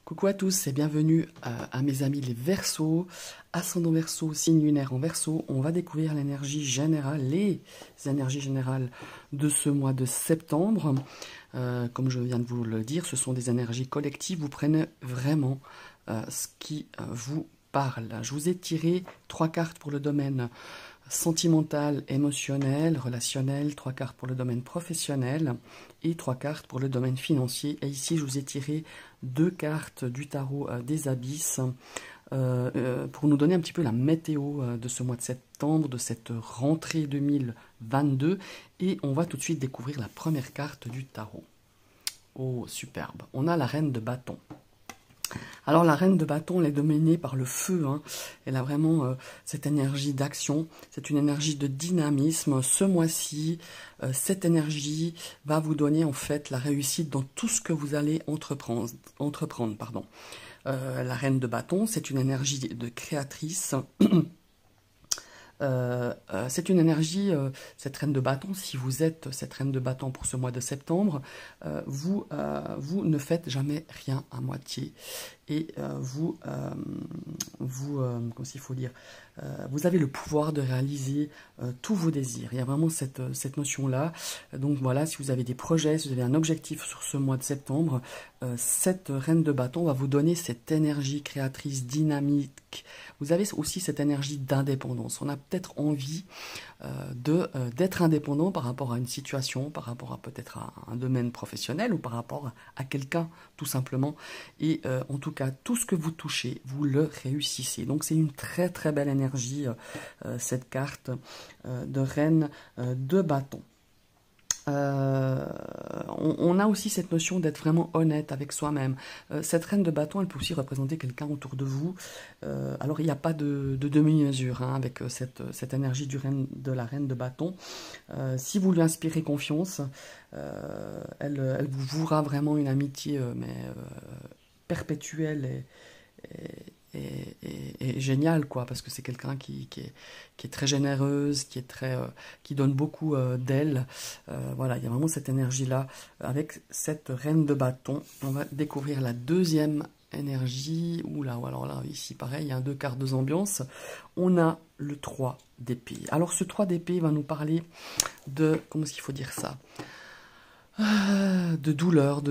Coucou à tous et bienvenue à mes amis les Verseaux, ascendant Verseau, signe lunaire en Verseau. On va découvrir l'énergie générale, les énergies générales de ce mois de septembre. Comme je viens de vous le dire, ce sont des énergies collectives. Vous prenez vraiment ce qui vous parle. Je vous ai tiré 3 cartes pour le domaine sentimental, émotionnel, relationnel, 3 cartes pour le domaine professionnel et 3 cartes pour le domaine financier. Et ici, je vous ai tiré 2 cartes du tarot des abysses pour nous donner un petit peu la météo de ce mois de septembre, de cette rentrée 2022. Et on va tout de suite découvrir la première carte du tarot. Oh, superbe. On a la reine de bâton. Alors la reine de bâton, elle est dominée par le feu, hein. Elle a vraiment cette énergie d'action, c'est une énergie de dynamisme. Ce mois-ci, cette énergie va vous donner en fait la réussite dans tout ce que vous allez entreprendre. La reine de bâton, c'est une énergie de créatrice. C'est une énergie, cette reine de bâton, si vous êtes cette reine de bâton pour ce mois de septembre, vous ne faites jamais rien à moitié. Et comment il faut dire, vous avez le pouvoir de réaliser tous vos désirs. Il y a vraiment cette notion-là. Donc voilà, si vous avez des projets, si vous avez un objectif sur ce mois de septembre, cette reine de bâton va vous donner cette énergie créatrice, dynamique. Vous avez aussi cette énergie d'indépendance. On a peut-être envie d'être indépendant par rapport à une situation, par rapport à peut-être à un domaine professionnel ou par rapport à quelqu'un tout simplement. Et en tout cas, tout ce que vous touchez, vous le réussissez. Donc c'est une très très belle énergie, cette carte de reine de bâton. On a aussi cette notion d'être vraiment honnête avec soi-même. Cette reine de bâton, elle peut aussi représenter quelqu'un autour de vous. Alors il n'y a pas de demi-mesure hein, avec cette énergie de la reine de bâton. Si vous lui inspirez confiance, elle vous vouera vraiment une amitié perpétuelle et géniale, quoi, parce que c'est quelqu'un qui est très généreuse, qui donne beaucoup d'elle. Voilà, il y a vraiment cette énergie-là avec cette reine de bâton. On va découvrir la deuxième énergie. Oula, alors là, ici, pareil, il y a 2 cartes, 2 ambiances. On a le 3 d'épée. Alors, ce 3 d'épée va nous parler de... Comment est-ce qu'il faut dire ça ? De douleur,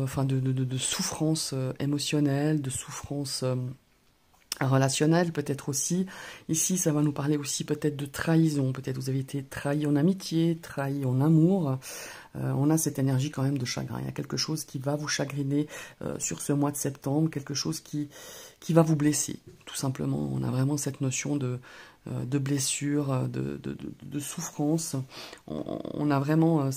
enfin de souffrance émotionnelle, de souffrance relationnelle peut-être aussi. Ici, ça va nous parler aussi peut-être de trahison. Peut-être vous avez été trahi en amitié, trahi en amour. On a cette énergie quand même de chagrin. Il y a quelque chose qui va vous chagriner sur ce mois de septembre, quelque chose qui va vous blesser, tout simplement. On a vraiment cette notion de blessure, de souffrance. On a vraiment...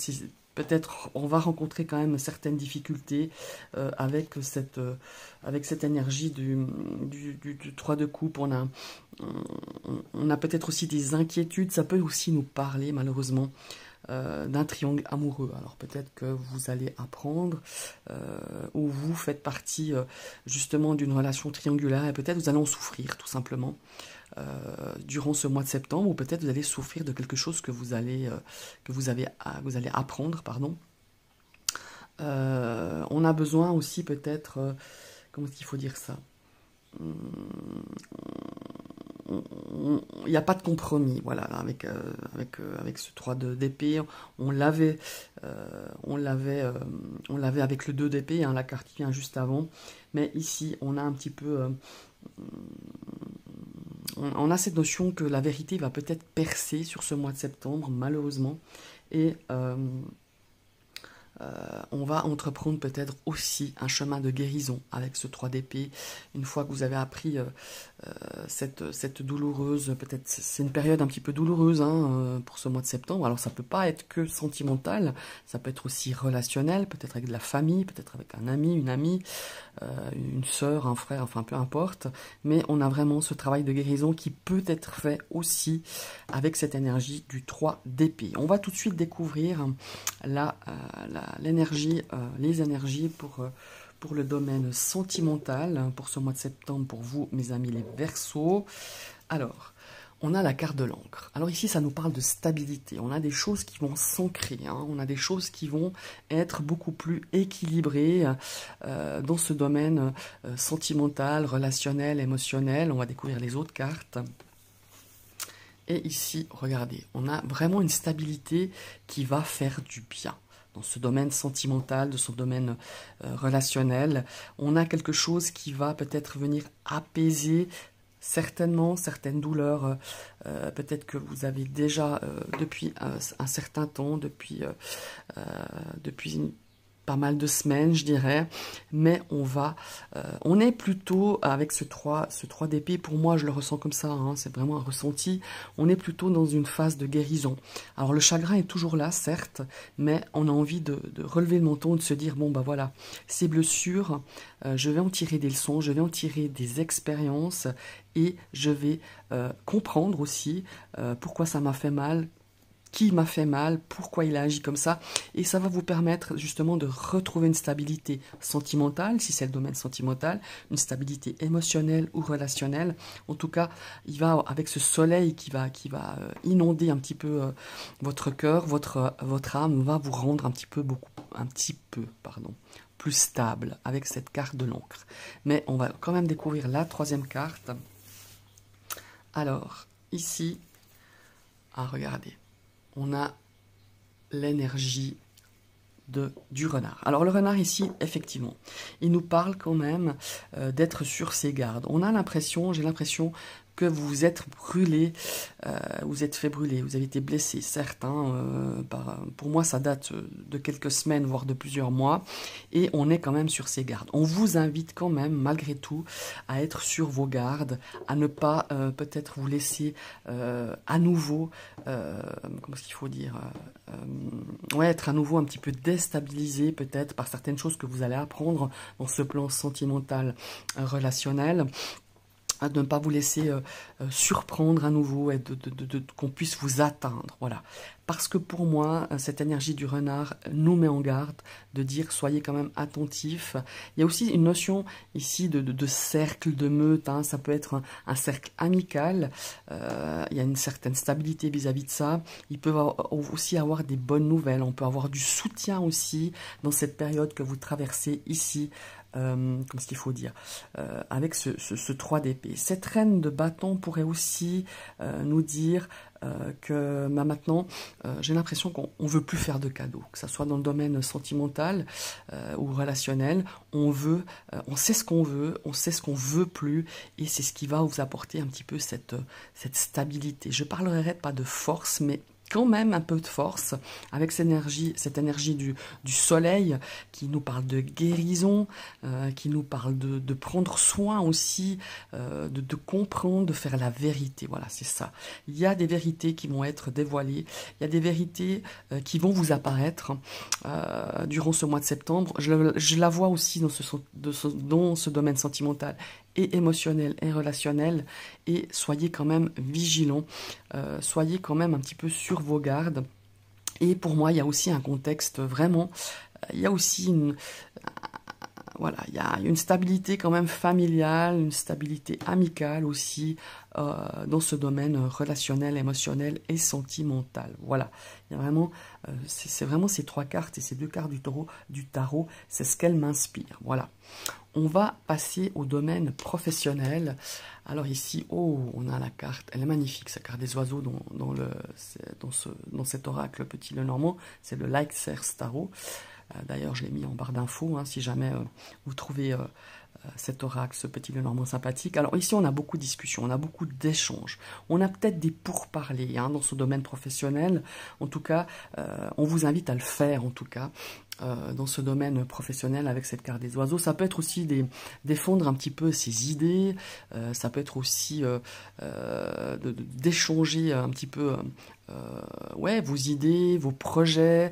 Peut-être on va rencontrer quand même certaines difficultés avec cette énergie du 3 de coupe. On a peut-être aussi des inquiétudes. Ça peut aussi nous parler malheureusement d'un triangle amoureux. Alors peut-être que vous allez apprendre ou vous faites partie justement d'une relation triangulaire et peut-être vous allez en souffrir tout simplement. Durant ce mois de septembre, ou peut-être vous allez souffrir de quelque chose que vous allez apprendre, pardon. On a besoin aussi peut-être, comment est-ce qu'il faut dire ça ? Il n'y a pas de compromis, voilà, avec ce 3 d'épée. On l'avait avec le 2 d'épée, hein, la carte qui vient juste avant. Mais ici, on a un petit peu... on a cette notion que la vérité va peut-être percer sur ce mois de septembre, malheureusement. Et on va entreprendre peut-être aussi un chemin de guérison avec ce 3 d'épée. Une fois que vous avez appris cette douloureuse, peut-être c'est une période un petit peu douloureuse hein, pour ce mois de septembre. Alors ça peut pas être que sentimental, ça peut être aussi relationnel, peut-être avec de la famille, peut-être avec un ami, une amie, une sœur, un frère, enfin peu importe. Mais on a vraiment ce travail de guérison qui peut être fait aussi avec cette énergie du 3 d'épée. On va tout de suite découvrir les énergies pour le domaine sentimental, pour ce mois de septembre, pour vous, mes amis les Verseaux. Alors, On a la carte de l'encre. Alors ici, ça nous parle de stabilité. On a des choses qui vont s'ancrer. On a des choses qui vont être beaucoup plus équilibrées dans ce domaine sentimental, relationnel, émotionnel. On va découvrir les autres cartes. Et ici, regardez, on a vraiment une stabilité qui va faire du bien. Dans ce domaine sentimental, de ce domaine relationnel, on a quelque chose qui va peut-être venir apaiser certainement certaines douleurs, peut-être que vous avez déjà depuis un certain temps, depuis pas mal de semaines, je dirais, mais on est plutôt avec ce 3 d'épée, pour moi je le ressens comme ça, c'est vraiment un ressenti, on est plutôt dans une phase de guérison. Alors le chagrin est toujours là, certes, mais on a envie de relever le menton, de se dire, bon bah voilà, ces blessures, je vais en tirer des leçons, je vais en tirer des expériences, et je vais comprendre aussi pourquoi ça m'a fait mal, qui m'a fait mal, pourquoi il a agi comme ça, et ça va vous permettre justement de retrouver une stabilité sentimentale, si c'est le domaine sentimental, une stabilité émotionnelle ou relationnelle. En tout cas, il va avec ce soleil qui va inonder un petit peu votre cœur, votre âme, va vous rendre un petit peu plus stable avec cette carte de l'encre. Mais on va quand même découvrir la troisième carte. Alors, ici, regardez, on a l'énergie du renard. Alors le renard ici, effectivement, il nous parle quand même d'être sur ses gardes. On a l'impression, j'ai l'impression que vous vous êtes brûlé, vous êtes fait brûler, vous avez été blessé, certes, pour moi ça date de quelques semaines, voire de plusieurs mois, et on est quand même sur ses gardes. On vous invite quand même, malgré tout, à être sur vos gardes, à ne pas peut-être vous laisser à nouveau, comment est-ce qu'il faut dire, être à nouveau un petit peu déstabilisé peut-être par certaines choses que vous allez apprendre dans ce plan sentimental, relationnel, de ne pas vous laisser surprendre à nouveau et qu'on puisse vous atteindre. Voilà. Parce que pour moi, cette énergie du renard nous met en garde de dire soyez quand même attentifs. Il y a aussi une notion ici de cercle, de meute. Ça peut être un cercle amical. Il y a une certaine stabilité vis-à-vis de ça. Ils peuvent aussi avoir des bonnes nouvelles. On peut avoir du soutien aussi dans cette période que vous traversez ici. Comme ce qu'il faut dire, avec ce 3 d'épée. Cette reine de bâton pourrait aussi nous dire que maintenant, j'ai l'impression qu'on ne veut plus faire de cadeaux, que ce soit dans le domaine sentimental ou relationnel. On sait ce qu'on veut, on sait ce qu'on veut plus, et c'est ce qui va vous apporter un petit peu cette stabilité. Je ne parlerai pas de force, mais quand même un peu de force avec cette énergie du soleil qui nous parle de guérison, qui nous parle de prendre soin aussi, de comprendre, de faire la vérité. Voilà, c'est ça. Il y a des vérités qui vont être dévoilées, il y a des vérités qui vont vous apparaître durant ce mois de septembre. Je la vois aussi dans ce domaine sentimental et émotionnel et relationnel, et soyez quand même vigilants, soyez quand même un petit peu sur vos gardes. Et pour moi, il y a aussi un contexte vraiment, il y a aussi il y a une stabilité quand même familiale, une stabilité amicale aussi dans ce domaine relationnel, émotionnel et sentimental. Voilà, il y a vraiment, c'est vraiment ces 3 cartes et ces 2 cartes du tarot, c'est ce qu'elles m'inspirent. Voilà. On va passer au domaine professionnel. Alors ici, on a la carte, elle est magnifique, cette carte des oiseaux dans cet oracle Petit Lenormand, c'est le Lightseers Tarot. D'ailleurs, je l'ai mis en barre d'infos, si jamais vous trouvez cet oracle, ce Petit Lenormand sympathique. Alors ici, on a beaucoup de discussions, on a beaucoup d'échanges. On a peut-être des pourparlers dans ce domaine professionnel. En tout cas, on vous invite à le faire, en tout cas, dans ce domaine professionnel avec cette carte des oiseaux. Ça peut être aussi défendre un petit peu ses idées, ça peut être aussi d'échanger un petit peu vos idées, vos projets.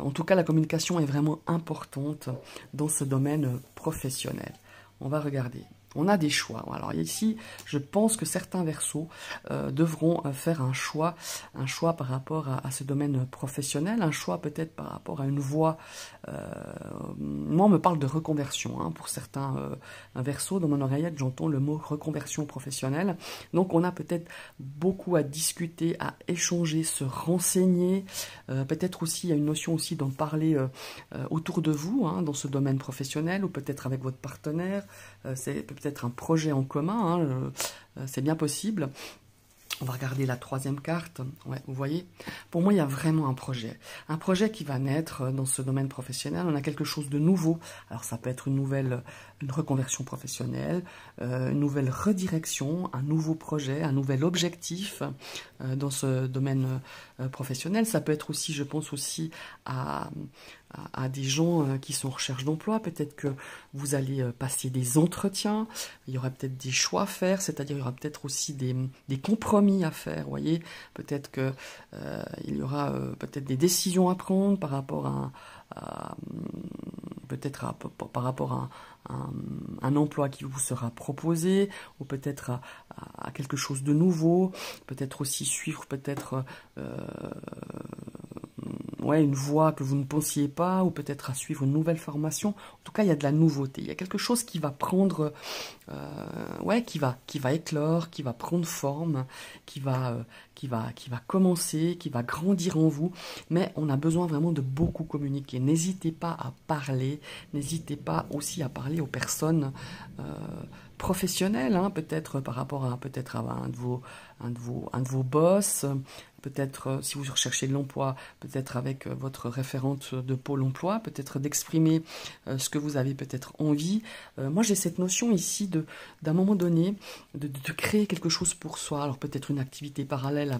En tout cas, la communication est vraiment importante dans ce domaine professionnel. On va regarder. On a des choix. Alors ici, je pense que certains Verseaux devront faire un choix par rapport à ce domaine professionnel, un choix peut-être par rapport à une voie. Moi, on me parle de reconversion. Hein, pour certains Verseaux, dans mon oreillette, j'entends le mot reconversion professionnelle. Donc, on a peut-être beaucoup à discuter, à échanger, se renseigner. Peut-être aussi, il y a une notion aussi d'en parler autour de vous, hein, dans ce domaine professionnel, ou peut-être avec votre partenaire. C'est peut-être un projet en commun, hein, c'est bien possible. On va regarder la troisième carte. Ouais, vous voyez, pour moi, il y a vraiment un projet qui va naître dans ce domaine professionnel. On a quelque chose de nouveau. Alors, ça peut être une reconversion professionnelle, une nouvelle redirection, un nouveau projet, un nouvel objectif dans ce domaine professionnel. Ça peut être aussi, je pense aussi à des gens qui sont en recherche d'emploi. Peut-être que vous allez passer des entretiens, il y aura peut-être des choix à faire, c'est-à-dire il y aura peut-être aussi des compromis à faire, vous voyez. Peut-être que il y aura peut-être des décisions à prendre par rapport par rapport à un emploi qui vous sera proposé, ou peut-être à quelque chose de nouveau, peut-être aussi suivre peut-être une voie que vous ne pensiez pas, ou peut-être à suivre une nouvelle formation. En tout cas, il y a de la nouveauté. Il y a quelque chose qui va prendre, qui va éclore, qui va prendre forme, qui va commencer, qui va grandir en vous. Mais on a besoin vraiment de beaucoup communiquer. N'hésitez pas à parler. N'hésitez pas aussi à parler aux personnes professionnelles, hein, peut-être par rapport à un de vos boss. Peut-être, si vous recherchez de l'emploi, peut-être avec votre référente de Pôle emploi, peut-être d'exprimer ce que vous avez peut-être envie. Moi, j'ai cette notion ici d'un moment donné, de créer quelque chose pour soi. Alors, peut-être une activité parallèle à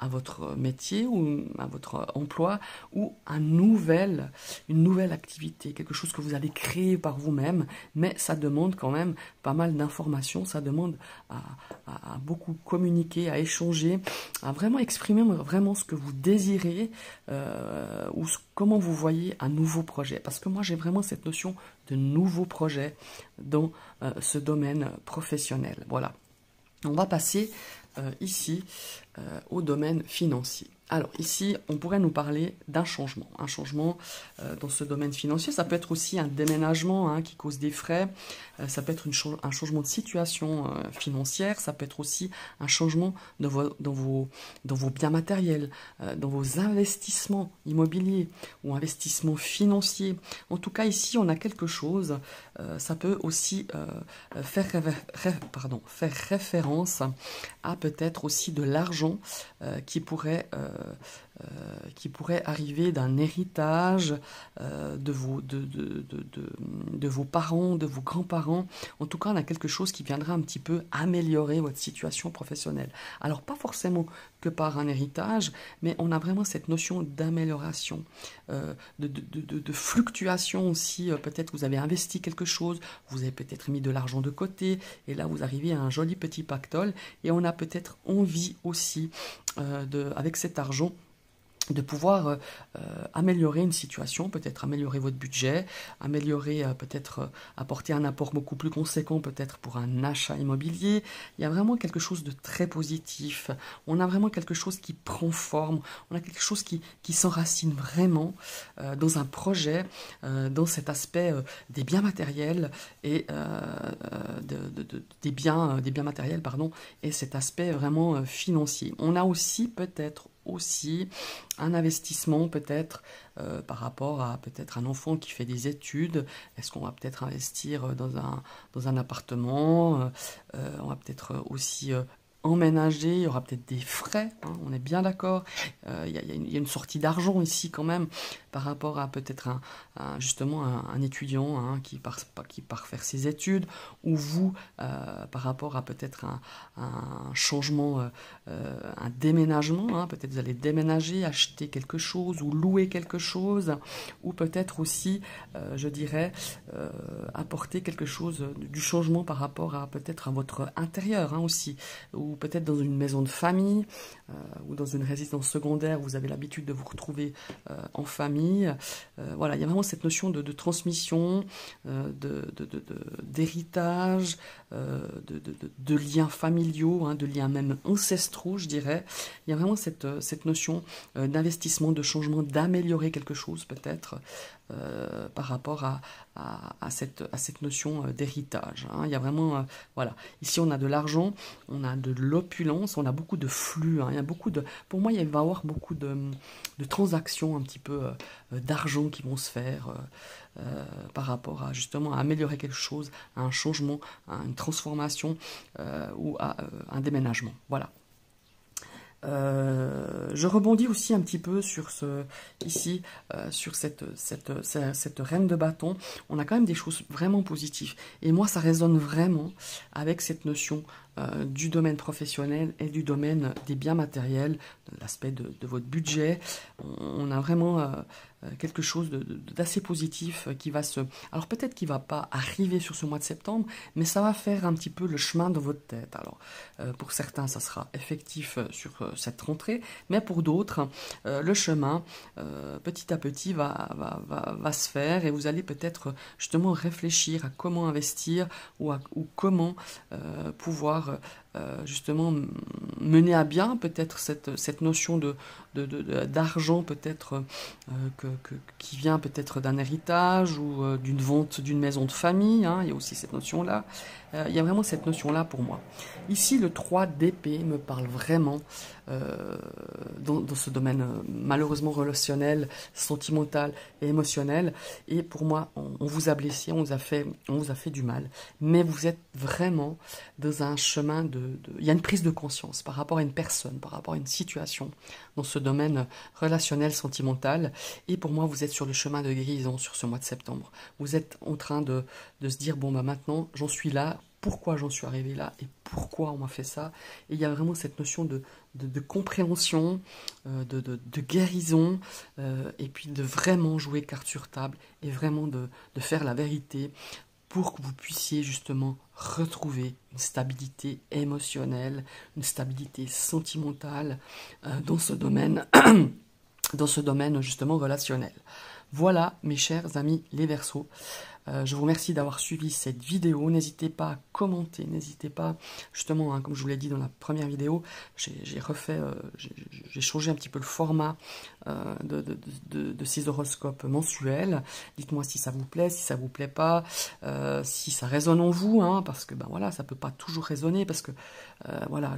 votre métier ou à votre emploi, ou une nouvelle activité, quelque chose que vous allez créer par vous-même, mais ça demande quand même pas mal d'informations, ça demande à beaucoup communiquer, à échanger, à vraiment exprimer vraiment ce que vous désirez ou comment vous voyez un nouveau projet. Parce que moi, j'ai vraiment cette notion de nouveau projet dans ce domaine professionnel. Voilà. On va passer ici au domaine financier. Alors ici, on pourrait nous parler d'un changement. Un changement dans ce domaine financier, ça peut être aussi un déménagement hein, qui cause des frais, ça peut être un changement de situation financière, ça peut être aussi un changement dans vos biens matériels, dans vos investissements immobiliers ou investissements financiers. En tout cas, ici, on a quelque chose, ça peut aussi faire référence à peut-être aussi de l'argent qui pourrait arriver d'un héritage de vos parents, de vos grands-parents. En tout cas, on a quelque chose qui viendra un petit peu améliorer votre situation professionnelle. Alors, pas forcément que par un héritage, mais on a vraiment cette notion d'amélioration, de fluctuation aussi. Peut-être vous avez investi quelque chose, vous avez peut-être mis de l'argent de côté, et là, vous arrivez à un joli petit pactole, et on a peut-être envie aussi, avec cet argent, de pouvoir améliorer une situation, peut-être améliorer votre budget, améliorer peut-être apporter un apport beaucoup plus conséquent peut-être pour un achat immobilier. Il y a vraiment quelque chose de très positif. On a vraiment quelque chose qui prend forme. On a quelque chose qui s'enracine vraiment dans un projet, dans cet aspect des biens matériels et des biens matériels, pardon, et cet aspect vraiment financier. On a aussi peut-être un investissement peut-être par rapport à peut-être un enfant qui fait des études. Est-ce qu'on va peut-être investir dans un appartement, on va peut-être aussi emménager, il y aura peut-être des frais, hein, on est bien d'accord. Il y a une sortie d'argent ici quand même par rapport à peut-être justement un étudiant hein, qui part faire ses études, ou vous par rapport à peut-être un changement, un déménagement, hein, peut-être vous allez déménager, acheter quelque chose ou louer quelque chose, ou peut-être aussi, je dirais, apporter quelque chose du changement par rapport à peut-être à votre intérieur hein, aussi, ou ou peut-être dans une maison de famille, ou dans une résidence secondaire, vous avez l'habitude de vous retrouver en famille. Voilà, il y a vraiment cette notion de transmission, d'héritage, de liens familiaux, hein, de liens même ancestraux, je dirais. Il y a vraiment cette notion d'investissement, de changement, d'améliorer quelque chose peut-être par rapport à cette notion d'héritage. Hein. Il y a vraiment, voilà, ici on a de l'argent, on a de l'opulence, on a beaucoup de flux. Hein. Il y a beaucoup pour moi, il va y avoir beaucoup de transactions un petit peu d'argent qui vont se faire par rapport à justement à améliorer quelque chose, à un changement, à une transformation ou à un déménagement. Voilà. Je rebondis aussi un petit peu sur sur cette reine de bâton. On a quand même des choses vraiment positives. Et moi, ça résonne vraiment avec cette notion du domaine professionnel et du domaine des biens matériels, de l'aspect de votre budget. On a vraiment quelque chose d'assez positif qui va se... Alors peut-être qu'il ne va pas arriver sur ce mois de septembre, mais ça va faire un petit peu le chemin dans votre tête. Alors pour certains, ça sera effectif sur cette rentrée, mais pour d'autres, le chemin, petit à petit, va se faire et vous allez peut-être justement réfléchir à comment investir ou comment pouvoir justement mener à bien peut-être cette notion d'argent peut-être qui vient peut-être d'un héritage ou d'une vente d'une maison de famille, hein, il y a aussi cette notion-là. Il y a vraiment cette notion-là pour moi. Ici, le 3 d'épée me parle vraiment dans ce domaine malheureusement relationnel, sentimental et émotionnel. Et pour moi, on vous a blessé, on vous a fait du mal. Mais vous êtes vraiment dans un chemin il y a une prise de conscience par rapport à une personne, par rapport à une situation dans ce domaine relationnel, sentimental. Et pour moi, vous êtes sur le chemin de guérison sur ce mois de septembre. Vous êtes en train de se dire, bon, bah maintenant, j'en suis là. Pourquoi j'en suis arrivé là et pourquoi on m'a fait ça. Et il y a vraiment cette notion de compréhension, de guérison, et puis de vraiment jouer carte sur table et vraiment de faire la vérité pour que vous puissiez justement retrouver une stabilité émotionnelle, une stabilité sentimentale dans ce domaine, dans ce domaine justement relationnel. Voilà mes chers amis les Verseaux. Je vous remercie d'avoir suivi cette vidéo. N'hésitez pas à commenter, n'hésitez pas, justement, hein, comme je vous l'ai dit dans la première vidéo, j'ai changé un petit peu le format de ces horoscopes mensuels. Dites-moi si ça vous plaît, si ça vous plaît pas, si ça résonne en vous, hein, parce que ben voilà, ça peut pas toujours résonner, parce que voilà,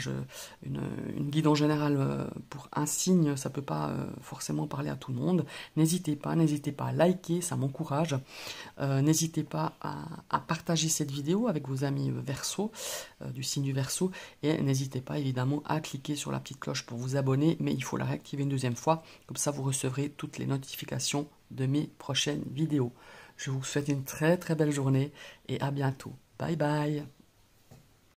une guide en général pour un signe, ça peut pas forcément parler à tout le monde. N'hésitez pas à liker, ça m'encourage. N'hésitez pas à partager cette vidéo avec vos amis Verseau, du signe du Verseau, et n'hésitez pas évidemment à cliquer sur la petite cloche pour vous abonner, mais il faut la réactiver une deuxième fois, comme ça vous recevrez toutes les notifications de mes prochaines vidéos. Je vous souhaite une très très belle journée et à bientôt. Bye bye.